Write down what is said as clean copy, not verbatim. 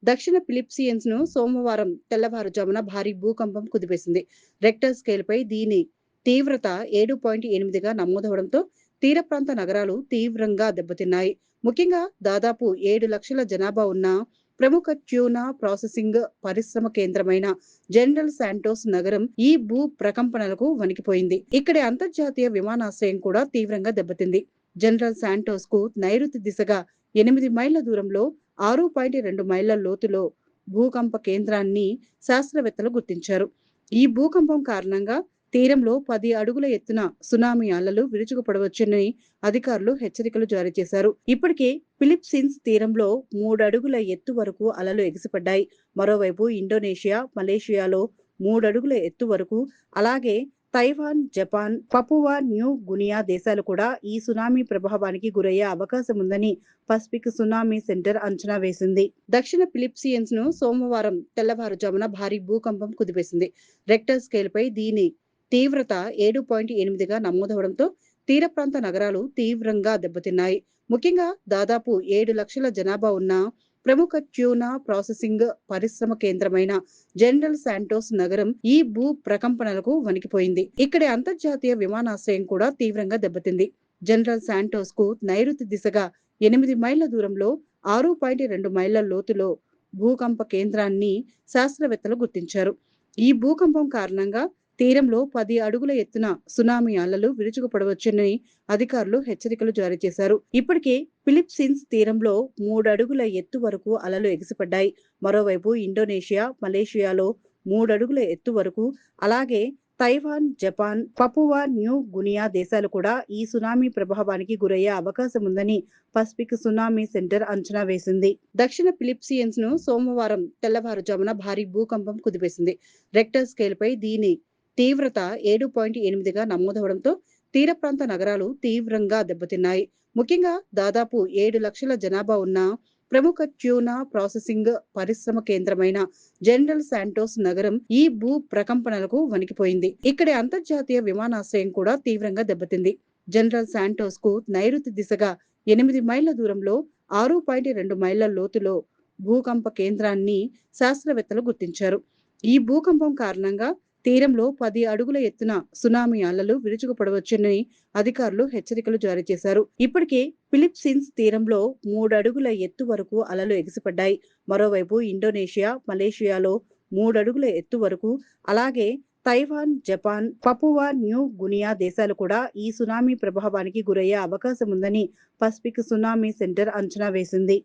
దక్షిణ ఫిలిప్పియన్స్ ను సోమవారం తెల్లవారుజామున భారీ భూకంపం కుదిపేసింది. రెక్టర్ స్కేల్పై దీని తీవ్రత 7.8గా నమోదవడంతో తీర ప్రాంత నగరాలు తీవ్రంగా దెబ్బతిన్నాయి. ముఖ్యంగా దాదాపు 7 లక్షల జనాభా ఉన్న ప్రముఖ ట్యూనా ప్రాసెసింగ్ పరిశ్రమ కేంద్రమైన జనరల్ శాంటోస్ నగరం ఈ భూ ప్రకంపనలకు వణికిపోయింది. ఇక్కడి అంతర్జాతీయ విమానాశ్రయం కూడా తీవ్రంగా దెబ్బతింది. జనరల్ శాంటోస్ కు నైరుతి దిశగా 8 మైళ్ల దూరంలో 6.2 మైళ్ల లోతులో భూకంప కేంద్రాన్ని శాస్త్రవేత్తలు గుర్తించారు. ఈ భూకంపం కారణంగా తీరంలో 10 అడుగుల ఎత్తున సునామీ అలలు విరుచుకుపడవచ్చని అధికారులు హెచ్చరికలు జారీ చేశారు. ఇప్పటికే ఫిలిప్పీన్స్ తీరంలో 3 అడుగుల ఎత్తు వరకు అలలు ఎగిసిపడ్డాయి. మరోవైపు ఇండోనేషియా, మలేషియాలో 3 అడుగుల ఎత్తు వరకు, అలాగే తైవాన్, జపాన్, పపువా న్యూ గునియా దేశాలు కూడా ఈ సునామీ ప్రభావానికి గురయ్యే అవకాశం ఉందని పసిఫిక్ సునామీ సెంటర్ అంచనా వేసింది. దక్షిణ ఫిలిప్పియన్స్ ను సోమవారం తెల్లవారుజామున భారీ భూకంపం కుదిపేసింది. రెక్టర్ స్కేల్పై దీని తీవ్రత 7.8గా నమోదవడంతో తీర ప్రాంత నగరాలు తీవ్రంగా దెబ్బతిన్నాయి. ముఖ్యంగా దాదాపు 7 లక్షల జనాభా ఉన్న ప్రముఖ ట్యూనా ప్రాసెసింగ్ పరిశ్రమ కేంద్రమైన జనరల్ శాంటోస్ నగరం ఈ భూ ప్రకంపనలకు వణికిపోయింది. ఇక్కడి అంతర్జాతీయ విమానాశ్రయం కూడా తీవ్రంగా దెబ్బతింది. జనరల్ శాంటోస్ కు నైరుతి దిశగా 8 మైళ్ల దూరంలో 6.2 మైళ్ల లోతులో భూకంప కేంద్రాన్ని శాస్త్రవేత్తలు గుర్తించారు. ఈ భూకంపం కారణంగా తీరంలో 10 అడుగుల ఎత్తున సునామీ అలలు విరుచుకుపడవచ్చని అధికారులు హెచ్చరికలు జారీ చేశారు. ఇప్పటికే ఫిలిప్పీన్స్ తీరంలో 3 అడుగుల ఎత్తు వరకు అలలు ఎగిసిపడ్డాయి. మరోవైపు ఇండోనేషియా, మలేషియాలో 3 అడుగుల ఎత్తు వరకు, అలాగే తైవాన్, జపాన్, పపువా న్యూ గునియా దేశాలు కూడా ఈ సునామీ ప్రభావానికి గురయ్యే అవకాశం ఉందని పసిఫిక్ సునామీ సెంటర్ అంచనా వేసింది. దక్షిణ ఫిలిప్పియన్స్ ను సోమవారం తెల్లవారుజామున భారీ భూకంపం కుదిపేసింది. రెక్టర్ స్కేల్పై దీని తీవ్రత 7.8గా నమోదవడంతో తీర ప్రాంత నగరాలు తీవ్రంగా దెబ్బతిన్నాయి. ముఖ్యంగా దాదాపు 7 లక్షల జనాభా ఉన్న ప్రముఖ ట్యూనా ప్రాసెసింగ్ పరిశ్రమ కేంద్రమైన జనరల్ శాంటోస్ నగరం ఈ భూ ప్రకంపనలకు వణికిపోయింది. ఇక్కడి అంతర్జాతీయ విమానాశ్రయం కూడా తీవ్రంగా దెబ్బతింది. జనరల్ శాంటోస్ కు నైరుతి దిశగా 8 మైళ్ల దూరంలో 6.2 మైళ్ల లోతులో భూకంప కేంద్రాన్ని శాస్త్రవేత్తలు గుర్తించారు. ఈ భూకంపం కారణంగా తీరంలో 10 అడుగుల ఎత్తున సునామీ అలలు విరుచుకుపడవచ్చని అధికారులు హెచ్చరికలు జారీ చేశారు. ఇప్పటికే ఫిలిప్పీన్స్ తీరంలో 3 అడుగుల ఎత్తు వరకు అలలు ఎగిసిపడ్డాయి. మరోవైపు ఇండోనేషియా, మలేషియాలో 3 అడుగుల ఎత్తు వరకు, అలాగే తైవాన్, జపాన్, పపువా న్యూ గునియా దేశాలు కూడా ఈ సునామీ ప్రభావానికి గురయ్యే అవకాశం ఉందని పసిఫిక్ సునామీ సెంటర్ అంచనా వేసింది.